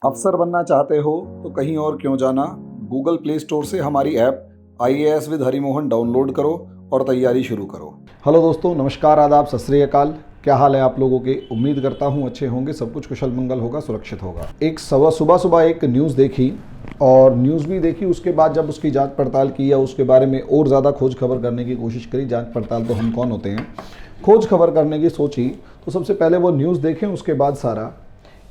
अफसर बनना चाहते हो तो कहीं और क्यों जाना, गूगल प्ले स्टोर से हमारी app IAS with Harimohan download करो और तैयारी शुरू करो। हेलो दोस्तों, नमस्कार, आदाब, सत श्री अकाल। क्या हाल है आप लोगों के? उम्मीद करता हूँ अच्छे होंगे, सब कुछ कुशल मंगल होगा, सुरक्षित होगा। एक सुबह एक न्यूज़ देखी और न्यूज़ भी देखी, उसके बाद जब उसकी जांच पड़ताल की या उसके बारे में और ज़्यादा खोज खबर करने की कोशिश करी, जांच पड़ताल तो हम कौन होते हैं, खोज खबर करने की सोची, तो सबसे पहले वो न्यूज़ देखें, उसके बाद सारा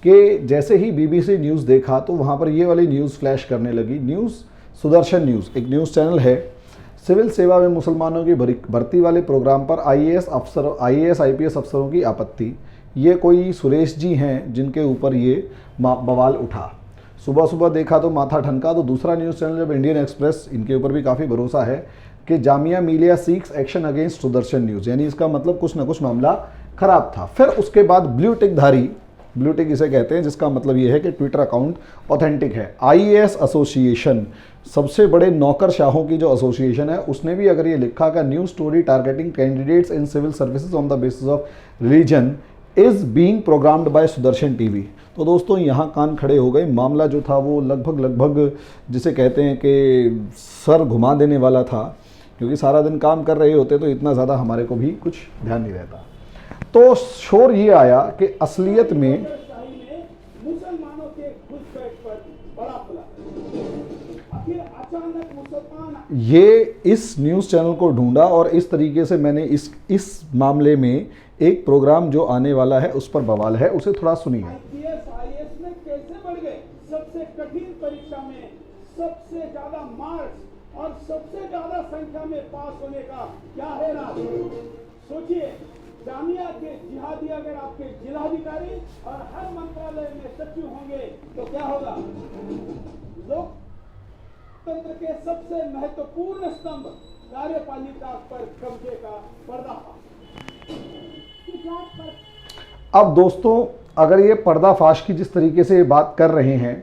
कि जैसे ही BBC न्यूज़ देखा तो वहाँ पर ये वाली न्यूज़ फ्लैश करने लगी। न्यूज़ सुदर्शन न्यूज़ एक न्यूज़ चैनल है। सिविल सेवा में मुसलमानों की भर्ती वाले प्रोग्राम पर IAS IPS अफसरों की आपत्ति। ये कोई सुरेश जी हैं जिनके ऊपर ये बवाल उठा। सुबह देखा तो माथा ठनका। तो दूसरा न्यूज़ चैनल जब इंडियन एक्सप्रेस, इनके ऊपर भी काफ़ी भरोसा है कि Jamia Millia seeks action against Sudarshan news, यानी इसका मतलब कुछ ना कुछ मामला खराब था। फिर उसके बाद ब्लू टिक इसे कहते हैं, जिसका मतलब ये है कि ट्विटर अकाउंट ऑथेंटिक है। IAS एसोसिएशन, सबसे बड़े नौकरशाहों की जो एसोसिएशन है, उसने भी अगर ये लिखा कि new story targeting candidates in civil services on the basis of religion is being programmed by Sudarshan TV, तो दोस्तों यहाँ कान खड़े हो गए। मामला जो था वो लगभग जिसे कहते हैं कि सर घुमा देने वाला था, क्योंकि सारा दिन काम कर रहे होते तो इतना ज़्यादा हमारे को भी कुछ ध्यान नहीं रहता। तो शोर ये आया कि असलियत में मुसलमानों के घुसपैठ पर बड़ा खुला, आखिर अचानक मुसलमान ये इस न्यूज़ चैनल को ढूंढा और इस तरीके से मैंने इस मामले में एक प्रोग्राम जो आने वाला है उस पर बवाल है, उसे थोड़ा सुनिए। IAS में कैसे बढ़ गए? सबसे कठिन परीक्षा में सबसे ज्यादा मार्क्स और सबसे ज्यादा संख्या में पास होने का क्या है राज? सोचिए, जामिया के जिहादी अगर आपके जिलाधिकारी और हर मंत्रालय में सचिव होंगे तो क्या होगा? लोकतंत्र के सबसे महत्वपूर्ण स्तंभ कार्यपालिका पर कब्जे का पर्दाफाश। अब दोस्तों, अगर ये पर्दाफाश की जिस तरीके से बात कर रहे हैं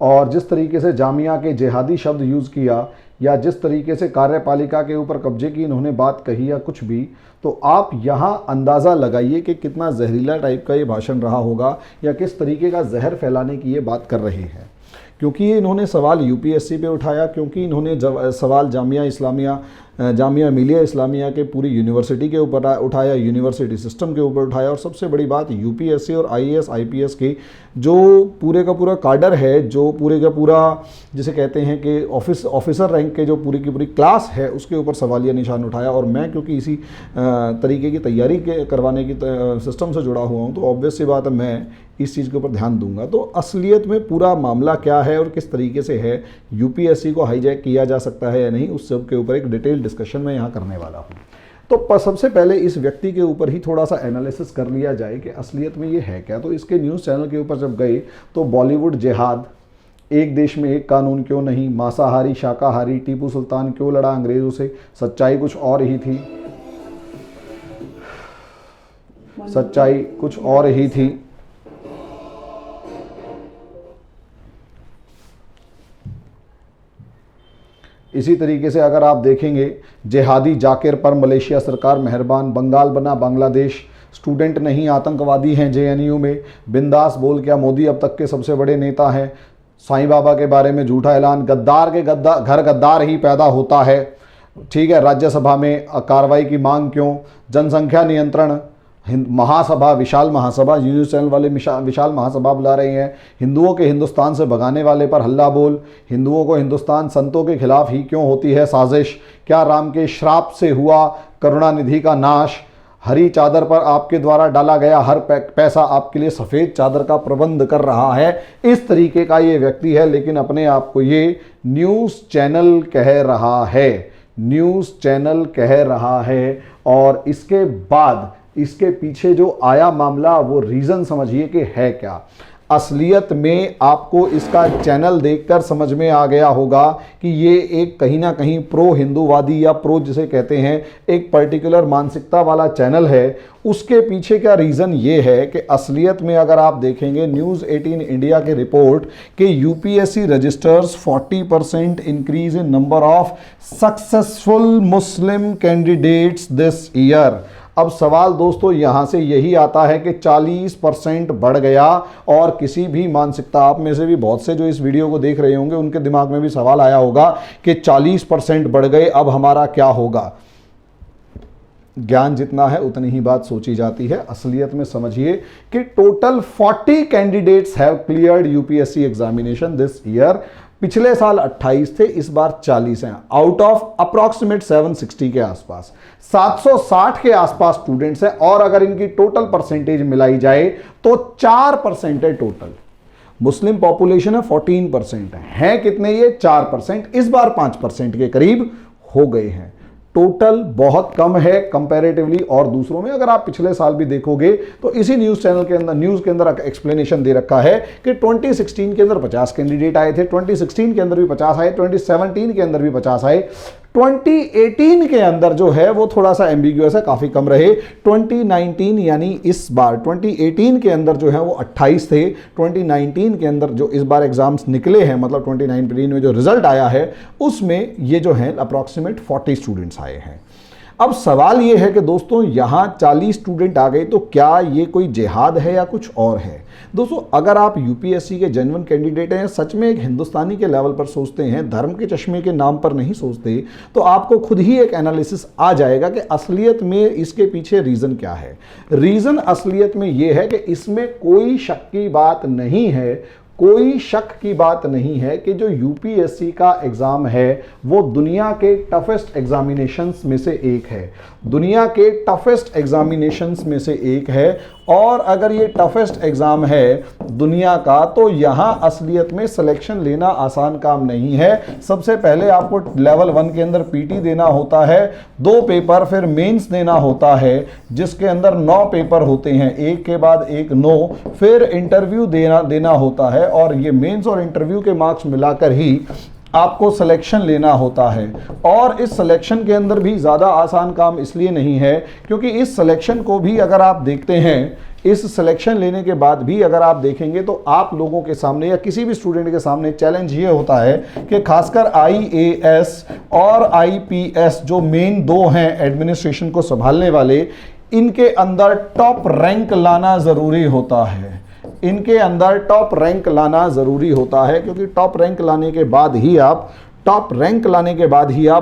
और जिस तरीके से जामिया के जिहादी शब्द यूज़ किया या जिस तरीके से कार्यपालिका के ऊपर कब्जे की इन्होंने बात कही या कुछ भी, तो आप यहाँ अंदाज़ा लगाइए कि कितना जहरीला टाइप का ये भाषण रहा होगा या किस तरीके का जहर फैलाने की ये बात कर रहे हैं। क्योंकि ये इन्होंने सवाल UPSC पे उठाया, क्योंकि इन्होंने सवाल जामिया मिलिया इस्लामिया के पूरी यूनिवर्सिटी के ऊपर उठाया, यूनिवर्सिटी सिस्टम के ऊपर उठाया, और सबसे बड़ी बात UPSC और IAS IPS की जो पूरे का पूरा काडर है, जो पूरे का पूरा जिसे कहते हैं कि ऑफिसर रैंक के जो पूरी की पूरी क्लास है, उसके ऊपर सवालिया निशान उठाया। और मैं क्योंकि इसी तरीके की तैयारी करवाने की सिस्टम से जुड़ा हुआ हूँ, तो ऑब्वियस सी बात है मैं इस चीज़ के ऊपर ध्यान दूंगा। तो असलियत में पूरा मामला क्या है और किस तरीके से है, UPSC को हाईजैक किया जा सकता है या नहीं, उस सब के ऊपर एक डिटेल डिस्कशन मैं यहाँ करने वाला हूँ। तो सबसे पहले इस व्यक्ति के ऊपर ही थोड़ा सा एनालिसिस कर लिया जाए कि असलियत में ये है क्या। तो इसके न्यूज़ चैनल के ऊपर जब गए तो बॉलीवुड जिहाद, एक देश में एक कानून क्यों नहीं, मांसाहारी शाकाहारी, टीपू सुल्तान क्यों लड़ा अंग्रेज़ों से, सच्चाई कुछ और ही थी, सच्चाई कुछ और ही थी। इसी तरीके से अगर आप देखेंगे, जिहादी जाकिर पर मलेशिया सरकार मेहरबान, बंगाल बना बांग्लादेश, स्टूडेंट नहीं आतंकवादी हैं JNU में, बिंदास बोल क्या मोदी अब तक के सबसे बड़े नेता हैं, साईं बाबा के बारे में झूठा ऐलान, गद्दार के घर गद्दार ही पैदा होता है, ठीक है, राज्यसभा में कार्रवाई की मांग क्यों, जनसंख्या नियंत्रण महासभा, विशाल महासभा, न्यूज़ चैनल वाले विशाल महासभा बुला रहे हैं, हिंदुओं के हिंदुस्तान से भगाने वाले पर हल्ला बोल, हिंदुओं को हिंदुस्तान संतों के खिलाफ ही क्यों होती है साजिश, क्या राम के श्राप से हुआ करुणानिधि का नाश, हरी चादर पर आपके द्वारा डाला गया हर पैसा आपके लिए सफ़ेद चादर का प्रबंध कर रहा है। इस तरीके का ये व्यक्ति है, लेकिन अपने आप को ये न्यूज़ चैनल कह रहा है, न्यूज़ चैनल कह रहा है। और इसके बाद इसके पीछे जो आया मामला, वो रीज़न समझिए कि है क्या। असलियत में आपको इसका चैनल देखकर समझ में आ गया होगा कि ये एक कहीं ना कहीं प्रो हिंदूवादी या प्रो जिसे कहते हैं एक पर्टिकुलर मानसिकता वाला चैनल है। उसके पीछे का रीज़न ये है कि असलियत में अगर आप देखेंगे न्यूज़ 18 इंडिया के रिपोर्ट कि UPSC registers 40% increase in number of successful Muslim candidates this year. अब सवाल दोस्तों यहां से यही आता है कि 40% बढ़ गया, और किसी भी मानसिकता, आप में से भी बहुत से जो इस वीडियो को देख रहे होंगे उनके दिमाग में भी सवाल आया होगा कि 40% बढ़ गए, अब हमारा क्या होगा। ज्ञान जितना है उतनी ही बात सोची जाती है। असलियत में समझिए कि total 40 candidates have cleared UPSC examination this year. पिछले साल 28 थे, इस बार 40 हैं, आउट ऑफ अप्रॉक्सीमेट 760 के आसपास, 760 के आसपास स्टूडेंट्स हैं। और अगर इनकी टोटल परसेंटेज मिलाई जाए तो 4% है टोटल। मुस्लिम पॉपुलेशन है 14% है कितने, ये 4%, इस बार 5% के करीब हो गए हैं। टोटल बहुत कम है कंपैरेटिवली और दूसरों में। अगर आप पिछले साल भी देखोगे तो इसी न्यूज़ चैनल के अंदर, न्यूज़ के अंदर एक्सप्लेनेशन दे रखा है कि 2016 के अंदर 50 कैंडिडेट आए थे, 2016 के अंदर भी 50 आए, 2017 के अंदर भी 50 आए, 2018 के अंदर जो है वो थोड़ा सा एम्बिग्यूअस है, काफ़ी कम रहे। 2019 यानी इस बार 2018 के अंदर जो है वो 28 थे, 2019 के अंदर जो इस बार एग्जाम्स निकले हैं, मतलब 2019 में जो रिजल्ट आया है उसमें ये जो है अप्रॉक्सीमेट 40 स्टूडेंट्स आए हैं। अब सवाल ये है कि दोस्तों यहाँ 40 स्टूडेंट आ गए तो क्या ये कोई जिहाद है या कुछ और है। दोस्तों अगर आप यूपीएससी के जेन्युइन कैंडिडेट हैं, सच में एक हिंदुस्तानी के लेवल पर सोचते हैं, धर्म के चश्मे के नाम पर नहीं सोचते, तो आपको खुद ही एक एनालिसिस आ जाएगा कि असलियत में इसके पीछे रीज़न क्या है। रीज़न असलियत में ये है कि इसमें कोई शक की बात नहीं है, कोई शक की बात नहीं है कि जो यूपीएससी का एग्ज़ाम है वो दुनिया के टफेस्ट एग्जामिनेशंस में से एक है, दुनिया के टफेस्ट एग्जामिनेशंस में से एक है। और अगर ये टफेस्ट एग्ज़ाम है दुनिया का तो यहाँ असलियत में सिलेक्शन लेना आसान काम नहीं है। सबसे पहले आपको लेवल 1 के अंदर पीटी देना होता है, 2 पेपर, फिर मेंस देना होता है जिसके अंदर 9 पेपर होते हैं, एक के बाद एक 9, फिर इंटरव्यू देना होता है, और ये मेंस और इंटरव्यू के मार्क्स मिलाकर ही आपको सिलेक्शन लेना होता है। और इस सिलेक्शन के अंदर भी ज़्यादा आसान काम इसलिए नहीं है क्योंकि इस सिलेक्शन को भी अगर आप देखते हैं, इस सिलेक्शन लेने के बाद भी अगर आप देखेंगे तो आप लोगों के सामने या किसी भी स्टूडेंट के सामने चैलेंज ये होता है कि खासकर आईएएस और आईपीएस जो मेन 2 हैं एडमिनिस्ट्रेशन को संभालने वाले, इनके अंदर टॉप रैंक लाना ज़रूरी होता है। इनके अंदर टॉप रैंक लाना ज़रूरी होता है क्योंकि टॉप रैंक लाने के बाद ही आप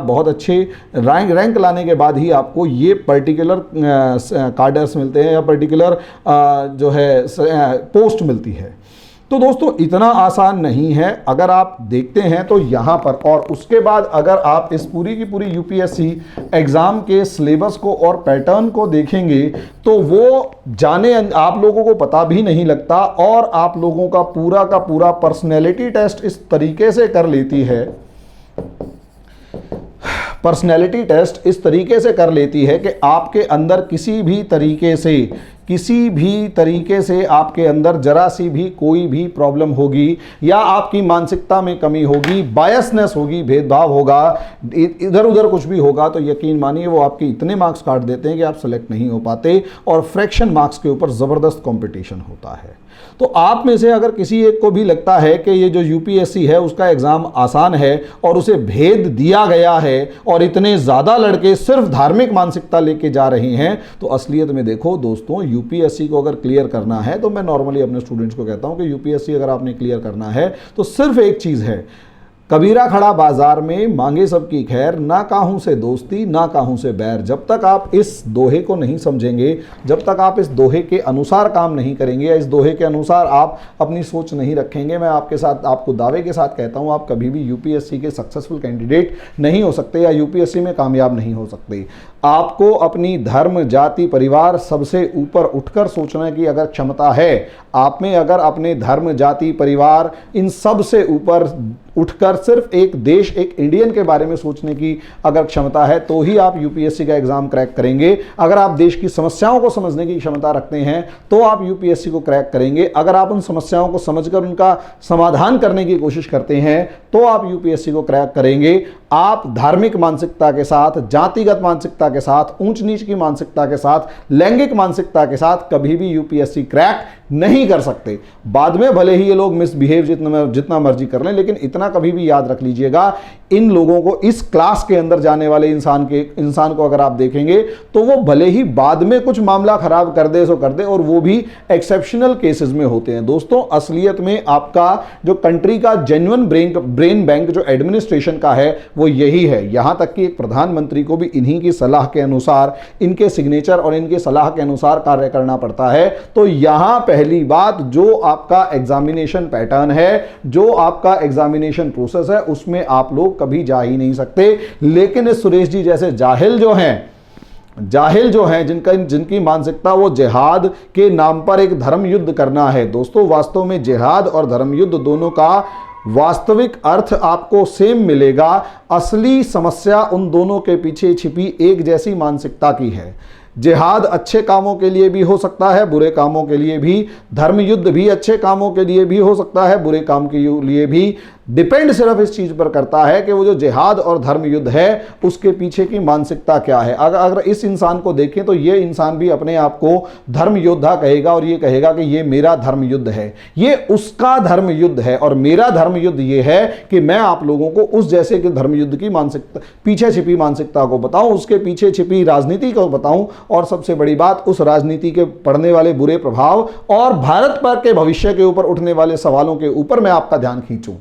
बहुत अच्छे रैंक लाने के बाद ही आपको ये पर्टिकुलर कार्डर्स मिलते हैं या पर्टिकुलर जो है पोस्ट मिलती है। तो दोस्तों इतना आसान नहीं है अगर आप देखते हैं तो यहाँ पर। और उसके बाद अगर आप इस पूरी की पूरी यूपीएससी एग्ज़ाम के सिलेबस को और पैटर्न को देखेंगे तो वो जाने आप लोगों को पता भी नहीं लगता, और आप लोगों का पूरा पर्सनैलिटी टेस्ट इस तरीके से कर लेती है, पर्सनैलिटी टेस्ट इस तरीके से कर लेती है कि आपके अंदर किसी भी तरीके से आपके अंदर जरा सी भी कोई भी प्रॉब्लम होगी या आपकी मानसिकता में कमी होगी, बायसनेस होगी, भेदभाव होगा, इधर उधर कुछ भी होगा, तो यकीन मानिए वो आपके इतने मार्क्स काट देते हैं कि आप सेलेक्ट नहीं हो पाते, और फ्रैक्शन मार्क्स के ऊपर ज़बरदस्त कंपटीशन होता है। तो आप में से अगर किसी एक को भी लगता है कि ये जो यूपीएससी है उसका एग्ज़ाम आसान है और उसे भेद दिया गया है और इतने ज़्यादा लड़के सिर्फ धार्मिक मानसिकता लेके जा रहे हैं, तो असलियत में देखो दोस्तों, यूपीएससी को अगर क्लियर करना है, तो मैं नॉर्मली अपने स्टूडेंट्स को कहता हूं कि यूपीएससी अगर आपने क्लियर करना है तो सिर्फ एक चीज़ है, कबीरा खड़ा बाजार में मांगे सबकी खैर, ना काहूं से दोस्ती ना काहूं से बैर। जब तक आप इस दोहे को नहीं समझेंगे, जब तक आप इस दोहे के अनुसार काम नहीं करेंगे या इस दोहे के अनुसार आप अपनी सोच नहीं रखेंगे, मैं आपको दावे के साथ कहता हूं, आप कभी भी यूपीएससी के सक्सेसफुल कैंडिडेट नहीं हो सकते या यूपीएससी में कामयाब नहीं हो सकते। आपको अपनी धर्म, जाति, परिवार सबसे ऊपर उठकर सोचने की अगर क्षमता है आप में, अगर अपने धर्म, जाति, परिवार इन सब से ऊपर उठकर सिर्फ एक देश, एक इंडियन के बारे में सोचने की अगर क्षमता है, तो ही आप यूपीएससी का एग्जाम क्रैक करेंगे। अगर आप देश की समस्याओं को समझने की क्षमता रखते हैं तो आप यूपीएससी को क्रैक करेंगे। अगर आप उन समस्याओं को समझकर उनका समाधान करने की कोशिश करते हैं तो आप यूपीएससी को क्रैक करेंगे। आप धार्मिक मानसिकता के साथ, जातिगत मानसिकता के साथ, ऊंच नीच की मानसिकता के साथ, लैंगिक मानसिकता के साथ कभी भी यूपीएससी क्रैक नहीं कर सकते। बाद में भले ही ये लोग मिसबिहेव जितना मर्जी कर लें, लेकिन इतना कभी भी याद रख लीजिएगा, इन लोगों को, इस क्लास के अंदर जाने वाले इंसान को अगर आप देखेंगे तो वो भले ही बाद में कुछ मामला खराब कर दे सो कर दे, और वो भी एक्सेप्शनल केसेस में होते हैं। दोस्तों, असलियत में आपका जो कंट्री का जेन्युइन ब्रेन बैंक जो एडमिनिस्ट्रेशन का है वो यही है। यहां तक कि एक प्रधानमंत्री को भी इन्हीं की सलाह के अनुसार, इनके सिग्नेचर और इनके सलाह के अनुसार कार्य करना पड़ता है। तो यहां पहली बात, जो आपका एग्जामिनेशन पैटर्न है, जो आपका एग्जामिनेशन प्रोसेस है, उसमें आप लोग कभी जा ही नहीं सकते। लेकिन इस सुरेश जी जैसे जाहिल जो हैं जिनकी मानसिकता वो जिहाद के नाम पर एक धर्म युद्ध करना है। दोस्तों, वास्तव में जिहाद और धर्म युद्ध दोनों का वास्तविक अर्थ आपको सेम मिलेगा। असली समस्या उन दोनों के पीछे छिपी एक जैसी मानसिकता की है। जिहाद अच्छे कामों के लिए भी हो सकता है, बुरे कामों के लिए भी। धर्म युद्ध भी अच्छे कामों के लिए भी हो सकता है, बुरे काम के लिए भी। डिपेंड सिर्फ इस चीज पर करता है कि वो जो जिहाद और धर्म युद्ध है उसके पीछे की मानसिकता क्या है। अगर इस इंसान को देखें तो ये इंसान भी अपने आप को धर्म योद्धा कहेगा और ये कहेगा कि ये मेरा धर्म युद्ध है, ये उसका धर्म युद्ध है, और मेरा धर्म युद्ध ये है कि मैं आप लोगों को उस जैसे कि धर्म युद्ध की मानसिकता, पीछे छिपी मानसिकता को बताऊं, उसके पीछे छिपी राजनीति को बताऊं, और सबसे बड़ी बात, उस राजनीति के पड़ने वाले बुरे प्रभाव और भारत पर के भविष्य के ऊपर उठने वाले सवालों के ऊपर मैं आपका ध्यान खींचूं।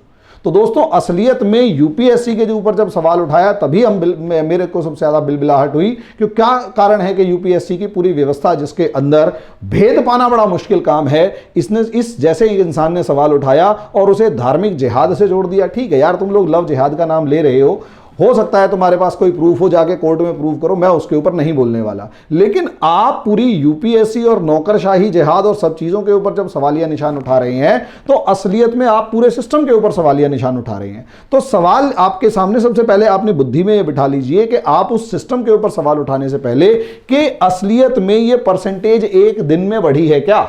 तो दोस्तों, असलियत में यूपीएससी के ऊपर जब सवाल उठाया तभी मेरे को सबसे ज्यादा बिलबिलाहट हुई। क्यों, क्या कारण है कि यूपीएससी की पूरी व्यवस्था जिसके अंदर भेद पाना बड़ा मुश्किल काम है, इस जैसे ही इंसान ने सवाल उठाया और उसे धार्मिक जिहाद से जोड़ दिया। ठीक है यार, तुम लोग लव जिहाद का नाम ले रहे हो सकता है तुम्हारे पास कोई प्रूफ हो, जाके कोर्ट में प्रूफ करो, मैं उसके ऊपर नहीं बोलने वाला। लेकिन आप पूरी यूपीएससी और नौकरशाही जिहाद और सब चीजों के ऊपर जब सवालिया निशान उठा रहे हैं तो असलियत में आप पूरे सिस्टम के ऊपर सवालिया निशान उठा रहे हैं। तो सवाल आपके सामने, सबसे पहले आपने बुद्धि में यह बिठा लीजिए कि आप उस सिस्टम के ऊपर सवाल उठाने से पहले कि असलियत में यह परसेंटेज एक दिन में बढ़ी है क्या?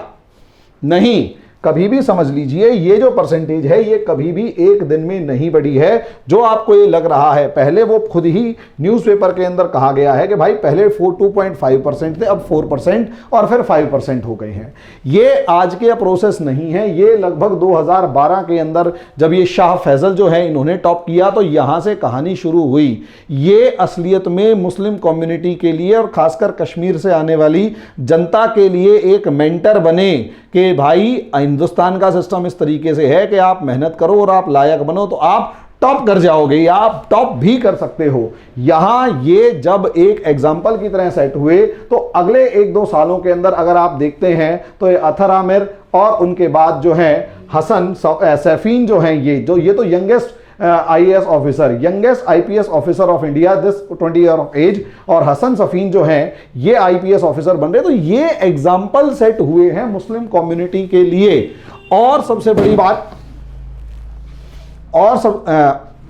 नहीं, कभी भी समझ लीजिए, ये जो परसेंटेज है ये कभी भी एक दिन में नहीं बढ़ी है। जो आपको ये लग रहा है, पहले वो खुद ही न्यूज़पेपर के अंदर कहा गया है कि भाई पहले 2.5% थे, अब 4% और फिर 5% हो गए हैं। ये आज के प्रोसेस नहीं है, ये लगभग 2012 के अंदर जब ये शाह फैजल जो है इन्होंने टॉप किया तो यहां से कहानी शुरू हुई। ये असलियत में मुस्लिम कम्युनिटी के लिए और खासकर कश्मीर से आने वाली जनता के लिए एक मेंटर बने कि भाई हिंदुस्तान का सिस्टम इस तरीके से है कि आप मेहनत करो और आप लायक बनो तो आप टॉप कर जाओगे, या आप टॉप भी कर सकते हो। यहां ये जब एक एग्जाम्पल की तरह सेट हुए तो अगले 1-2 सालों के अंदर अगर आप देखते हैं तो ये अथर आमिर और उनके बाद जो है हसन सैफीन जो हैं, ये तो youngest IAS officer, youngest IPS officer of India this 20 year of age, और हसन सफीन जो हैं ये आईपीएस ऑफिसर बन रहे। तो ये एग्जाम्पल सेट हुए हैं मुस्लिम कम्युनिटी के लिए। और सबसे बड़ी बात,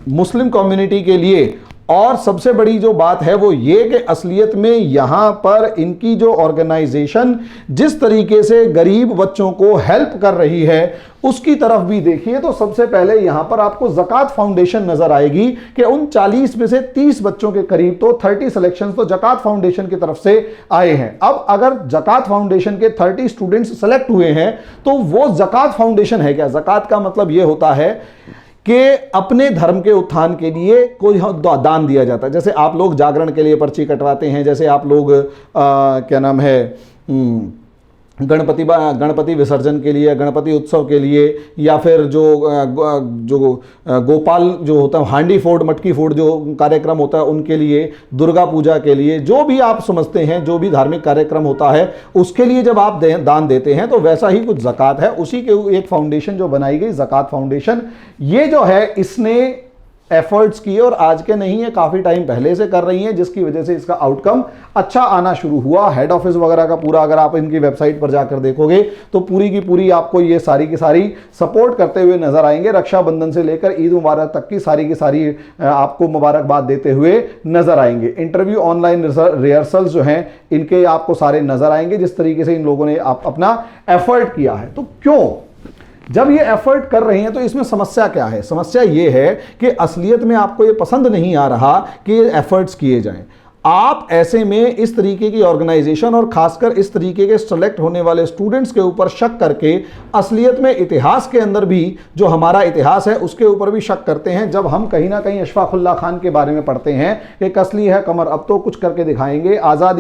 मुस्लिम कम्युनिटी के लिए और सबसे बड़ी जो बात है वो ये कि असलियत में यहां पर इनकी जो ऑर्गेनाइजेशन जिस तरीके से गरीब बच्चों को हेल्प कर रही है उसकी तरफ भी देखिए। तो सबसे पहले यहां पर आपको ज़कात फाउंडेशन नजर आएगी कि उन 40 में से 30 बच्चों के करीब तो 30 सिलेक्शन तो ज़कात फाउंडेशन की तरफ से आए हैं। अब अगर ज़कात फाउंडेशन के 30 स्टूडेंट्स सेलेक्ट हुए हैं तो वो ज़कात फाउंडेशन है क्या? ज़कात का मतलब ये होता है कि अपने धर्म के उत्थान के लिए कोई दान दिया जाता है। जैसे आप लोग जागरण के लिए पर्ची कटवाते हैं, जैसे आप लोग क्या नाम है गणपति विसर्जन के लिए, गणपति उत्सव के लिए, या फिर जो गोपाल जो होता है हांडी फोड़ मटकी फोड़ जो कार्यक्रम होता है उनके लिए, दुर्गा पूजा के लिए, जो भी आप समझते हैं जो भी धार्मिक कार्यक्रम होता है उसके लिए जब आप दान देते हैं तो वैसा ही कुछ ज़कात है। उसी के एक फाउंडेशन जो बनाई गई ज़कात फाउंडेशन, ये जो है इसने एफर्ट्स किए और आज के नहीं है, काफ़ी टाइम पहले से कर रही हैं, जिसकी वजह से इसका आउटकम अच्छा आना शुरू हुआ। हेड ऑफिस वगैरह का पूरा अगर आप इनकी वेबसाइट पर जाकर देखोगे तो पूरी की पूरी आपको ये सारी की सारी सपोर्ट करते हुए नजर आएंगे। रक्षाबंधन से लेकर ईद मुबारक तक की सारी आपको मुबारकबाद देते हुए नजर आएंगे। इंटरव्यू ऑनलाइन रिहर्सल्स जो हैं इनके आपको सारे नजर आएंगे, जिस तरीके से इन लोगों ने अपना एफर्ट किया है। तो क्यों जब ये एफर्ट कर रहे हैं तो इसमें समस्या क्या है? समस्या ये है कि असलियत में आपको ये पसंद नहीं आ रहा कि ये एफर्ट्स किए जाएं। आप ऐसे में इस तरीके की ऑर्गेनाइजेशन और खासकर इस तरीके के सेलेक्ट होने वाले स्टूडेंट्स के ऊपर शक करके असलियत में इतिहास के अंदर भी जो हमारा इतिहास है उसके ऊपर भी शक करते हैं। जब हम कहीं ना कहीं अशफाकुल्ला खान के बारे में पढ़ते हैं कि कसली है कमर, अब तो कुछ करके दिखाएंगे, आज़ाद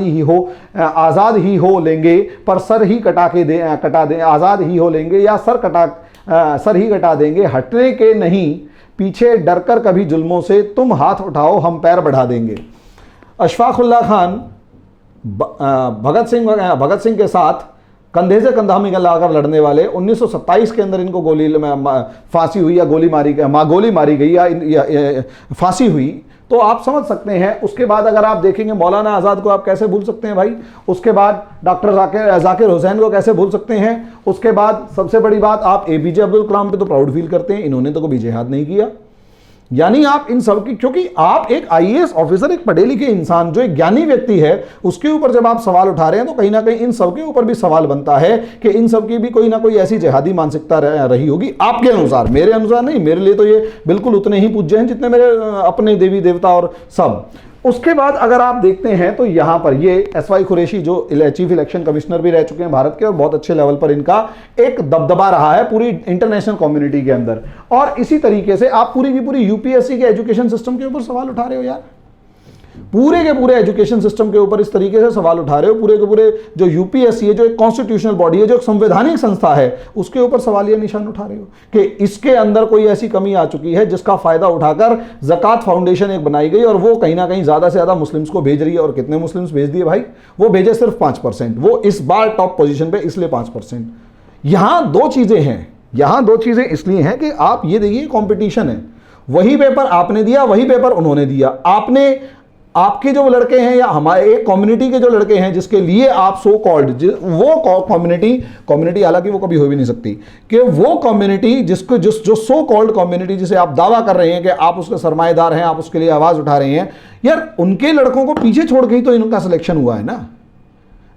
ही हो लेंगे पर सर ही कटा दे, आज़ाद ही हो लेंगे या सर ही कटा देंगे, हटने के नहीं पीछे डरकर कभी जुल्मों से, तुम हाथ उठाओ हम पैर बढ़ा देंगे। अशफाकुल्ला खान भगत सिंह के साथ कंधे से कंधा मिलाकर लड़ने वाले, 1927 के अंदर इनको फांसी हुई या गोली मारी गई या फांसी हुई, तो आप समझ सकते हैं। उसके बाद अगर आप देखेंगे मौलाना आज़ाद को आप कैसे भूल सकते हैं भाई, उसके बाद डॉक्टर जाकिर हुसैन को कैसे भूल सकते हैं, उसके बाद सबसे बड़ी बात आप APJ अब्दुल कलाम पे तो प्राउड फील करते हैं, इन्होंने तो कभी जिहाद नहीं किया। यानी आप इन सब की, क्योंकि आप एक IAS ऑफिसर, एक पढ़े लिखे इंसान जो एक ज्ञानी व्यक्ति है, उसके ऊपर जब आप सवाल उठा रहे हैं तो कहीं ना कहीं इन सब के ऊपर भी सवाल बनता है कि इन सब की भी कोई ना कोई ऐसी जिहादी मानसिकता रही होगी आपके अनुसार। मेरे अनुसार नहीं, मेरे लिए तो ये बिल्कुल उतने ही पूज्य हैं जितने मेरे अपने देवी देवता और सब। उसके बाद अगर आप देखते हैं तो यहां पर ये SY कुरैशी जो चीफ इलेक्शन कमिश्नर भी रह चुके हैं भारत के और बहुत अच्छे लेवल पर इनका एक दबदबा रहा है पूरी इंटरनेशनल कम्युनिटी के अंदर। और इसी तरीके से आप पूरी की पूरी UPSC के एजुकेशन सिस्टम के ऊपर सवाल उठा रहे हो यार, पूरे के पूरे एजुकेशन सिस्टम के ऊपर इस तरीके से सवाल उठा रहे हो, पूरे के पूरे जो UPSC है, जो एक कॉन्स्टिट्यूशनल बॉडी है, जो एक संवैधानिक संस्था है, उसके ऊपर सवालिया निशान उठा रहे हो कि इसके अंदर कोई ऐसी कमी आ चुकी है जिसका फायदा उठाकर ज़कात फाउंडेशन एक बनाई गई और वो कहीं ना कहीं ज़्यादा से ज़्यादा मुस्लिम्स को भेज रही है। और कितने मुस्लिम्स भेज दिए भाई, वो भेजे सिर्फ 5%, वो इस बार टॉप पोजिशन पर इसलिए 5%। यहाँ दो चीज़ें हैं, यहाँ दो चीज़ें इसलिए हैं कि आप ये देखिए कॉम्पिटिशन है, वही पेपर आपने दिया, वही पेपर उन्होंने दिया। आपके जो लड़के हैं या हमारे एक कम्युनिटी के जो लड़के हैं जिसके लिए आप सो कॉल्ड वो कम्युनिटी हालांकि वो कभी हो भी नहीं सकती कि वो कम्युनिटी जो सो कॉल्ड कम्युनिटी जिसे आप दावा कर रहे हैं कि आप उसके सरमाएदार हैं, आप उसके लिए आवाज उठा रहे हैं, यार उनके लड़कों को पीछे छोड़ के ही तो इनका सिलेक्शन हुआ है ना।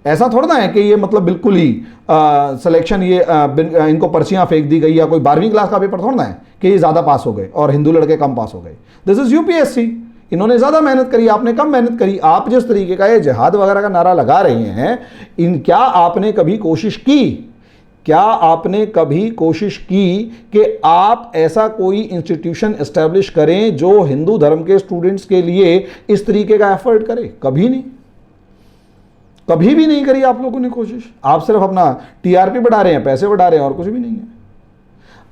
ऐसा थोड़ा ना है कि ये मतलब बिल्कुल ही सिलेक्शन इनको पर्चियां फेंक दी गई या कोई 12वीं क्लास का पेपर थोड़ा ना है कि ये ज्यादा पास हो गए और हिंदू लड़के कम पास हो गए। दिस इज UPSC, इन्होंने ज्यादा मेहनत करी, आपने कम मेहनत करी। आप जिस तरीके का ये जिहाद वगैरह का नारा लगा रहे हैं, क्या आपने कभी कोशिश की कि आप ऐसा कोई इंस्टीट्यूशन एस्टेब्लिश करें जो हिंदू धर्म के स्टूडेंट्स के लिए इस तरीके का एफर्ट करे? कभी नहीं, कभी भी नहीं करी आप लोगों ने कोशिश। आप सिर्फ अपना TRP बढ़ा रहे हैं, पैसे बढ़ा रहे हैं और कुछ भी नहीं है।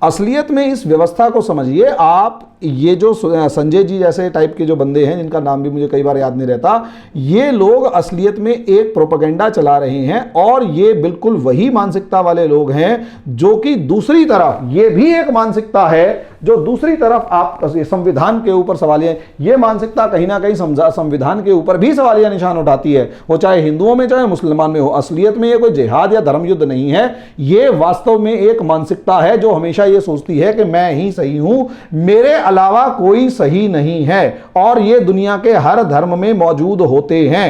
असलियत में इस व्यवस्था को समझिए आप। ये जो संजय जी जैसे टाइप के जो बंदे हैं जिनका नाम भी मुझे कई बार याद नहीं रहता, ये लोग असलियत में एक प्रोपेगेंडा चला रहे हैं और ये बिल्कुल वही मानसिकता वाले लोग हैं जो कि दूसरी तरफ, ये भी एक मानसिकता है जो दूसरी तरफ आप संविधान के ऊपर सवालिया, ये मानसिकता कहीं ना कहीं संविधान के ऊपर भी सवालिया निशान उठाती है, वो चाहे हिंदुओं में चाहे मुसलमान में हो। असलियत में ये कोई जिहाद या धर्म युद्ध नहीं है, ये वास्तव में एक मानसिकता है जो हमेशा ये सोचती है कि मैं ही सही हूं, मेरे अलावा कोई सही नहीं है, और ये दुनिया के हर धर्म में मौजूद होते हैं।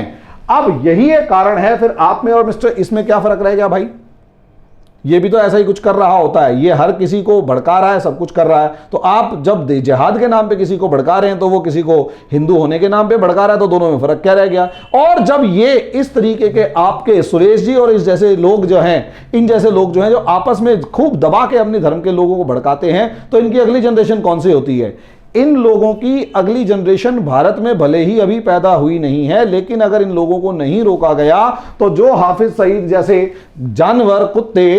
अब यही एक कारण है, फिर आप में और मिस्टर इसमें क्या फर्क रह गया भाई? ये भी तो ऐसा ही कुछ कर रहा होता है, ये हर किसी को भड़का रहा है, सब कुछ कर रहा है। तो आप जब जिहाद के नाम पे किसी को भड़का रहे हैं तो वो किसी को हिंदू होने के नाम पे भड़का रहा है, तो दोनों में फर्क क्या रह गया? और जब ये इस तरीके के आपके सुरेश जी और इस जैसे लोग जो हैं, इन जैसे लोग जो हैं जो आपस में खूब दबा के अपने धर्म के लोगों को भड़काते हैं, तो इनकी अगली जनरेशन कौन सी होती है? इन लोगों की अगली जनरेशन भारत में भले ही अभी पैदा हुई नहीं है, लेकिन अगर इन लोगों को नहीं रोका गया तो जो हाफिज सईद जैसे जानवर, कुत्ते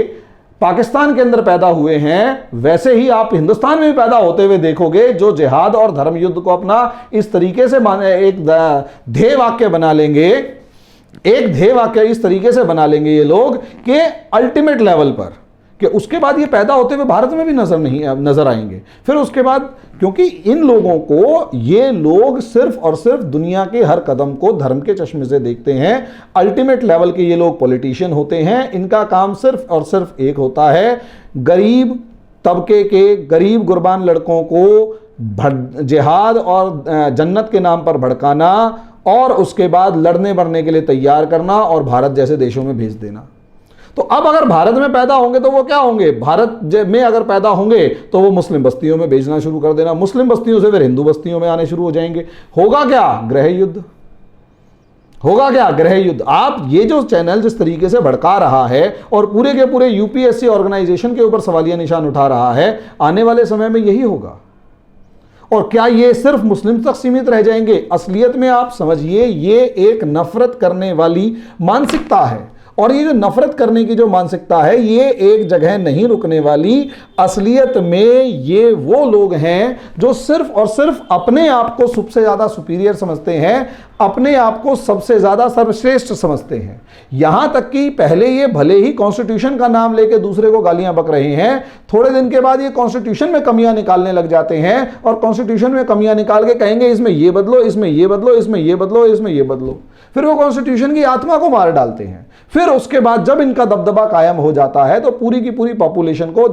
पाकिस्तान के अंदर पैदा हुए हैं, वैसे ही आप हिंदुस्तान में भी पैदा होते हुए देखोगे जो जिहाद और धर्म युद्ध को अपना इस तरीके से एक ध्येय वाक्य बना लेंगे, एक ध्येय वाक्य इस तरीके से बना लेंगे ये लोग कि अल्टीमेट लेवल पर, कि उसके बाद ये पैदा होते हुए भारत में भी नजर आएंगे। फिर उसके बाद, क्योंकि इन लोगों को, ये लोग सिर्फ और सिर्फ दुनिया के हर कदम को धर्म के चश्मे से देखते हैं। अल्टीमेट लेवल के ये लोग पॉलिटिशियन होते हैं। इनका काम सिर्फ और सिर्फ एक होता है, गरीब तबके के गरीब गुरबान लड़कों को जिहाद और जन्नत के नाम पर भड़काना और उसके बाद लड़ने मरने के लिए तैयार करना और भारत जैसे देशों में भेज देना। तो अब अगर भारत में पैदा होंगे तो वो क्या होंगे? भारत में अगर पैदा होंगे तो वो मुस्लिम बस्तियों में भेजना शुरू कर देना, मुस्लिम बस्तियों से फिर हिंदू बस्तियों में आने शुरू हो जाएंगे। होगा क्या? गृह युद्ध। होगा क्या? गृह युद्ध। आप ये जो चैनल जिस तरीके से भड़का रहा है और पूरे के पूरे यूपीएससी ऑर्गेनाइजेशन के ऊपर सवालिया निशान उठा रहा है, आने वाले समय में यही होगा। और क्या ये सिर्फ मुस्लिम तक सीमित रह जाएंगे? असलियत में आप समझिए, ये एक नफरत करने वाली मानसिकता है। और ये जो नफरत करने की जो मानसिकता है, ये एक जगह नहीं रुकने वाली। असलियत में ये वो लोग हैं जो सिर्फ और सिर्फ अपने आप को सबसे ज्यादा सुपीरियर समझते हैं, अपने आप को सबसे ज्यादा सर्वश्रेष्ठ समझते हैं। यहां तक कि पहले ये भले ही कॉन्स्टिट्यूशन का नाम लेके दूसरे को गालियां बक रहे हैं, थोड़े दिन के बाद ये कॉन्स्टिट्यूशन में कमियां निकालने लग जाते हैं और कॉन्स्टिट्यूशन में कमियां निकाल के कहेंगे इसमें ये बदलो, इसमें ये बदलो, इसमें ये बदलो, इसमें ये बदलो। फिर वो कॉन्स्टिट्यूशन की आत्मा को मार डालते हैं। फिर उसके बाद जब इनका दबदबा कायम हो जाता है तो पूरी की पूरी पॉपुलेशन को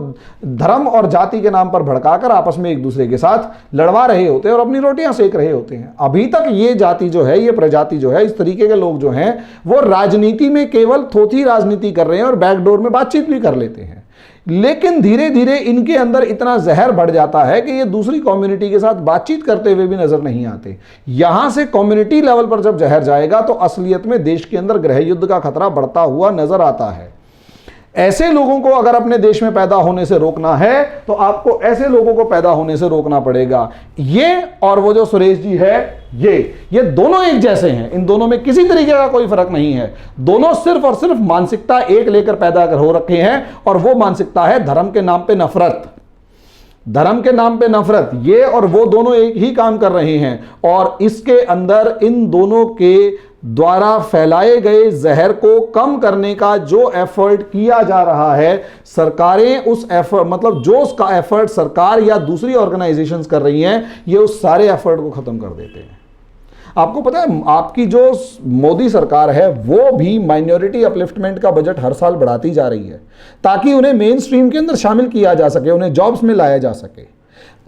धर्म और जाति के नाम पर भड़काकर आपस में एक दूसरे के साथ लड़वा रहे होते हैं और अपनी रोटियां सेक रहे होते हैं। अभी तक ये जाति जो है, ये प्रजाति जो है, इस तरीके के लोग जो हैं, वो राजनीति में केवल थोथी राजनीति कर रहे हैं और बैकडोर में बातचीत भी कर लेते हैं। लेकिन धीरे धीरे इनके अंदर इतना जहर बढ़ जाता है कि ये दूसरी कम्युनिटी के साथ बातचीत करते हुए भी नजर नहीं आते। यहां से कम्युनिटी लेवल पर जब जहर जाएगा तो असलियत में देश के अंदर गृह युद्ध का खतरा बढ़ता हुआ नजर आता है। ऐसे लोगों को अगर अपने देश में पैदा होने से रोकना है तो आपको ऐसे लोगों को पैदा होने से रोकना पड़ेगा। ये और वो जो सुरेश जी है, ये दोनों एक जैसे हैं। इन दोनों में किसी तरीके का कोई फर्क नहीं है। दोनों सिर्फ और सिर्फ मानसिकता एक लेकर पैदा हो रखे हैं और वो मानसिकता है धर्म के नाम पे नफरत। धर्म के नाम पे नफरत, ये और वो दोनों एक ही काम कर रहे हैं। और इसके अंदर इन दोनों के द्वारा फैलाए गए जहर को कम करने का जो एफर्ट किया जा रहा है, सरकारें उस एफर्ट, मतलब जो उसका एफर्ट सरकार या दूसरी ऑर्गेनाइजेशंस कर रही हैं, ये उस सारे एफर्ट को खत्म कर देते हैं। आपको पता है, आपकी जो मोदी सरकार है वो भी माइनॉरिटी अपलिफ्टमेंट का बजट हर साल बढ़ाती जा रही है ताकि उन्हें मेन स्ट्रीम के अंदर शामिल किया जा सके, उन्हें जॉब्स में लाया जा सके,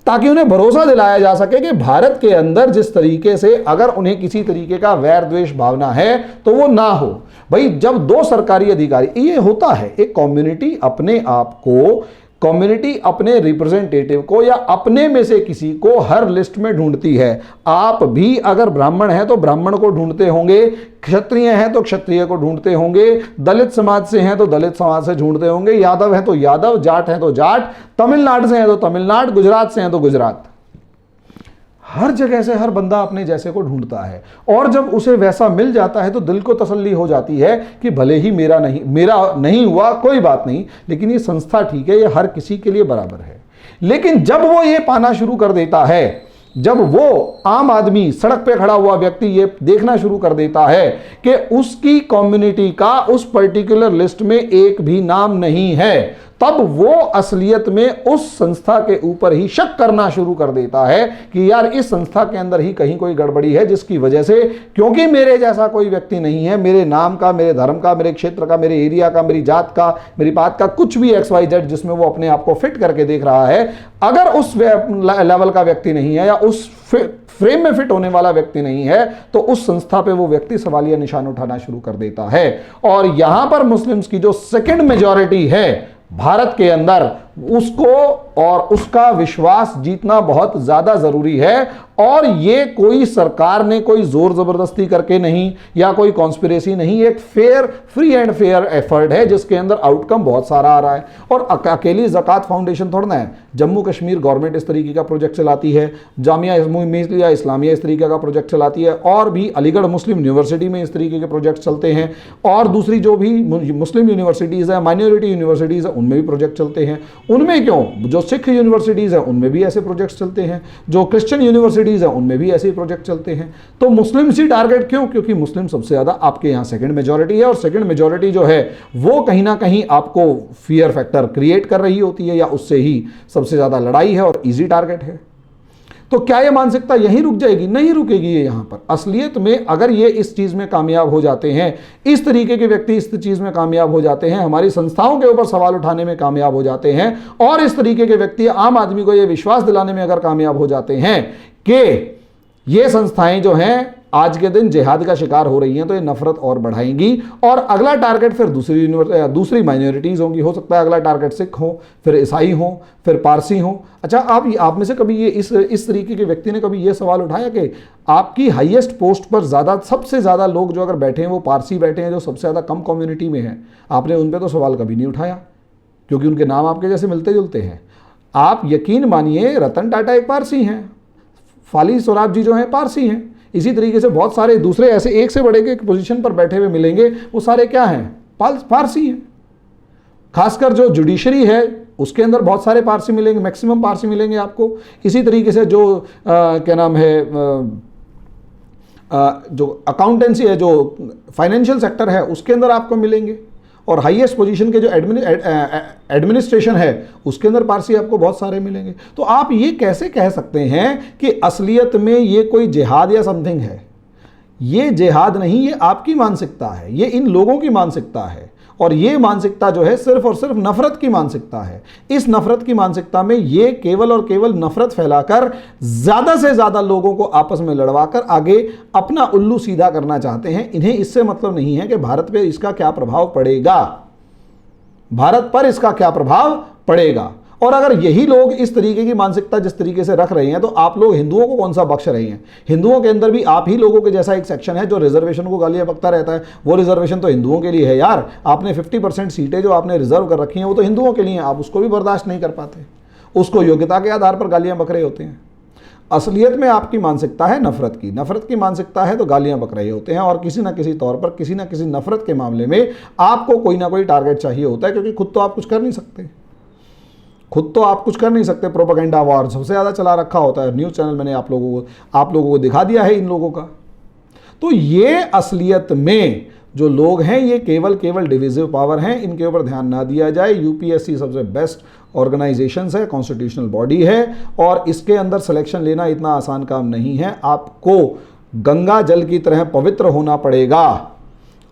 ताकि उन्हें भरोसा दिलाया जा सके कि भारत के अंदर जिस तरीके से अगर उन्हें किसी तरीके का वैर द्वेष भावना है तो वो ना हो। भाई, जब दो सरकारी अधिकारी, ये होता है, एक कम्युनिटी अपने आप को, कम्युनिटी अपने रिप्रेजेंटेटिव को या अपने में से किसी को हर लिस्ट में ढूंढती है। आप भी अगर ब्राह्मण हैं तो ब्राह्मण को ढूंढते होंगे, क्षत्रिय हैं तो क्षत्रिय को ढूंढते होंगे, दलित समाज से हैं तो दलित समाज से ढूंढते होंगे, यादव हैं तो यादव, जाट हैं तो जाट, तमिलनाडु से हैं तो तमिलनाडु, गुजरात से हैं तो गुजरात। हर जगह से हर बंदा अपने जैसे को ढूंढता है और जब उसे वैसा मिल जाता है तो दिल को तसल्ली हो जाती है कि भले ही मेरा नहीं हुआ, कोई बात नहीं, लेकिन ये संस्था ठीक है, ये हर किसी के लिए बराबर है। लेकिन जब वो ये पाना शुरू कर देता है, जब वो आम आदमी, सड़क पे खड़ा हुआ व्यक्ति ये देखना शुरू कर देता है कि उसकी कम्युनिटी का उस पर्टिकुलर लिस्ट में एक भी नाम नहीं है, तब वो असलियत में उस संस्था के ऊपर ही शक करना शुरू कर देता है कि यार इस संस्था के अंदर ही कहीं कोई गड़बड़ी है, जिसकी वजह से, क्योंकि मेरे जैसा कोई व्यक्ति नहीं है, मेरे नाम का, मेरे धर्म का, मेरे क्षेत्र का, मेरे एरिया का, मेरी जात का, मेरी बात का, कुछ भी XYZ जिसमें वो अपने आप को फिट करके देख रहा है, अगर उस लेवल का व्यक्ति नहीं है या उस फ्रेम में फिट होने वाला व्यक्ति नहीं है तो उस संस्था पे वो व्यक्ति सवालिया निशान उठाना शुरू कर देता है। और यहां पर मुस्लिम्स की जो सेकंड मेजॉरिटी है भारत के अंदर, उसको और उसका विश्वास जीतना बहुत ज्यादा जरूरी है। और ये कोई सरकार ने कोई जोर जबरदस्ती करके नहीं या कोई कॉन्स्पिरेसी नहीं, एक fair, free and fair effort है जिसके अंदर आउटकम बहुत सारा आ रहा है। और अकेली ज़कात फाउंडेशन थोड़ा ना है, जम्मू कश्मीर गवर्नमेंट इस तरीके का प्रोजेक्ट चलाती है, जामिया इस्लामिया इस तरीके का प्रोजेक्ट चलाती है, और भी अलीगढ़ मुस्लिम यूनिवर्सिटी में इस तरीके के प्रोजेक्ट चलते हैं, और दूसरी जो भी मुस्लिम यूनिवर्सिटीज़ है, माइनॉरिटी यूनिवर्सिटीज़ है, उनमें भी प्रोजेक्ट चलते हैं। उनमें क्यों, जो सिख यूनिवर्सिटीज़ है उनमें भी ऐसे प्रोजेक्ट्स चलते हैं, जो क्रिश्चियन यूनिवर्सिटीज़ है उनमें भी ऐसे प्रोजेक्ट चलते हैं। तो मुस्लिम ही टारगेट क्यों? क्योंकि मुस्लिम सबसे ज़्यादा आपके यहाँ सेकंड मेजॉरिटी है, और सेकंड मेजॉरिटी जो है वो कहीं ना कहीं आपको फियर फैक्टर क्रिएट कर रही होती है, या उससे ही सबसे ज़्यादा लड़ाई है और ईजी टारगेट है। तो क्या ये मानसिकता यहीं रुक जाएगी? नहीं रुकेगी ये यहाँ पर। असलियत में अगर ये इस चीज़ में कामयाब हो जाते हैं, इस तरीके के व्यक्ति इस चीज़ में कामयाब हो जाते हैं, हमारी संस्थाओं के ऊपर सवाल उठाने में कामयाब हो जाते हैं, और इस तरीके के व्यक्ति आम आदमी को ये विश्वास दिलाने में अगर कामयाब हो जाते हैं कि ये संस्थाएं जो हैं आज के दिन जिहाद का शिकार हो रही हैं तो ये नफरत और बढ़ाएंगी। और अगला टारगेट फिर दूसरी माइनॉरिटीज़ होंगी। हो सकता है अगला टारगेट सिख हो, फिर ईसाई हो, फिर पारसी हो। अच्छा, आप में से कभी ये इस तरीके के व्यक्ति ने कभी ये सवाल उठाया कि आपकी हाईएस्ट पोस्ट पर सबसे ज़्यादा लोग जो अगर बैठे हैं वो पारसी बैठे हैं, जो सबसे ज़्यादा कम कम्युनिटी में हैं? आपने उन पर तो सवाल कभी नहीं उठाया, क्योंकि उनके नाम आपके जैसे मिलते जुलते हैं। आप यकीन मानिए, रतन टाटा एक पारसी हैं, फाली सोराब जी जो हैं पारसी हैं। इसी तरीके से बहुत सारे दूसरे ऐसे एक से बड़े के पोजीशन पर बैठे हुए मिलेंगे, वो सारे क्या हैं? पारसी हैं। खासकर जो जुडिशरी है उसके अंदर बहुत सारे पारसी मिलेंगे, मैक्सिमम पारसी मिलेंगे आपको। इसी तरीके से जो क्या नाम है, जो अकाउंटेंसी है, जो फाइनेंशियल सेक्टर है, उसके अंदर आपको मिलेंगे। और हाईएस्ट पोजीशन के जो एडमिनिस्ट्रेशन है उसके अंदर पारसी आपको बहुत सारे मिलेंगे। तो आप ये कैसे कह सकते हैं कि असलियत में ये कोई जिहाद या समथिंग है? ये जिहाद नहीं, ये आपकी मानसिकता है, ये इन लोगों की मानसिकता है। और ये मानसिकता जो है सिर्फ और सिर्फ नफरत की मानसिकता है। इस नफरत की मानसिकता में ये केवल और केवल नफरत फैलाकर ज़्यादा से ज़्यादा लोगों को आपस में लड़वाकर आगे अपना उल्लू सीधा करना चाहते हैं। इन्हें इससे मतलब नहीं है कि भारत पे इसका क्या प्रभाव पड़ेगा, भारत पर इसका क्या प्रभाव पड़ेगा। और अगर यही लोग इस तरीके की मानसिकता जिस तरीके से रख रहे हैं, तो आप लोग हिंदुओं को कौन सा बख्श रहे हैं? हिंदुओं के अंदर भी आप ही लोगों के जैसा एक सेक्शन है जो रिजर्वेशन को गालियां बकता रहता है। वो रिजर्वेशन तो हिंदुओं के लिए है यार। आपने 50% सीटें जो आपने रिजर्व कर रखी हैं वो तो हिंदुओं के लिए हैं, आप उसको भी बर्दाश्त नहीं कर पाते, उसको योग्यता के आधार पर गालियां बक रहे होते हैं। असलियत में आपकी मानसिकता है नफरत की। नफरत की मानसिकता है तो गालियां बक रहे होते हैं, और किसी ना किसी तौर पर किसी ना किसी नफरत के मामले में आपको कोई ना कोई टारगेट चाहिए होता है, क्योंकि खुद तो आप कुछ कर नहीं सकते। प्रोपेगेंडा वॉर सबसे ज़्यादा चला रखा होता है। न्यूज़ चैनल मैंने आप लोगों को दिखा दिया है इन लोगों का। तो ये असलियत में जो लोग हैं ये केवल डिविजिव पावर हैं, इनके ऊपर ध्यान ना दिया जाए। यूपीएससी सबसे बेस्ट ऑर्गेनाइजेशन है, कॉन्स्टिट्यूशनल बॉडी है, और इसके अंदर सिलेक्शन लेना इतना आसान काम नहीं है। आपको गंगा जल की तरह पवित्र होना पड़ेगा,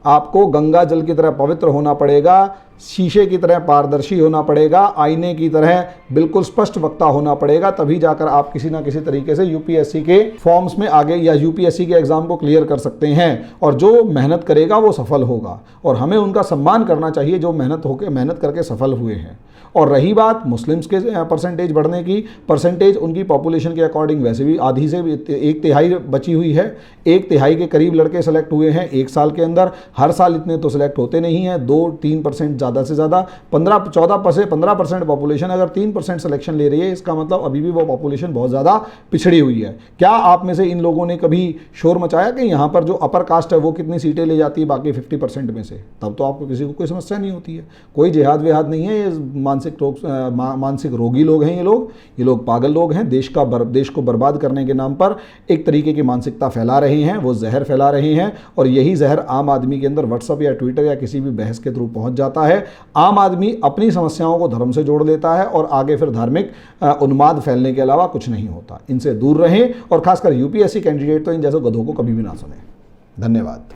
आपको गंगा जल की तरह पवित्र होना पड़ेगा, शीशे की तरह पारदर्शी होना पड़ेगा, आईने की तरह बिल्कुल स्पष्ट वक्ता होना पड़ेगा। तभी जाकर आप किसी ना किसी तरीके से यूपीएससी के फॉर्म्स में आगे या यूपीएससी के एग्ज़ाम को क्लियर कर सकते हैं। और जो मेहनत करेगा वो सफल होगा, और हमें उनका सम्मान करना चाहिए जो मेहनत करके सफल हुए हैं। और रही बात मुस्लिम्स के परसेंटेज बढ़ने की, परसेंटेज उनकी पॉपुलेशन के अकॉर्डिंग वैसे भी आधी से भी 1/3 बची हुई है। 1/3 के करीब लड़के सेलेक्ट हुए हैं 1 साल के अंदर। हर साल इतने तो सिलेक्ट होते नहीं हैं, 2-3% ज़्यादा से ज़्यादा। 14% पॉपुलेशन अगर 3% सिलेक्शन ले रही है, इसका मतलब अभी भी वो पॉपुलेशन बहुत ज़्यादा पिछड़ी हुई है। क्या आप में से इन लोगों ने कभी शोर मचाया कि यहाँ पर जो अपर कास्ट है वो कितनी सीटें ले जाती है बाकी 50% में से? तब तो आपको किसी को कोई समस्या नहीं होती है। कोई जिहाद विहाद नहीं है, ये मानसिक रोगी लोग हैं। ये लोग पागल लोग हैं। देश को बर्बाद करने के नाम पर एक तरीके की मानसिकता फैला रहे हैं, वो जहर फैला रहे हैं। और यही जहर आम आदमी के अंदर व्हाट्सएप या ट्विटर या किसी भी बहस के थ्रू पहुंच जाता है। आम आदमी अपनी समस्याओं को धर्म से जोड़ देता है, और आगे फिर धार्मिक उन्माद फैलने के अलावा कुछ नहीं होता। इनसे दूर रहें, और खासकर यूपीएससी कैंडिडेट तो इन जैसे गधों को कभी भी ना सुने। धन्यवाद।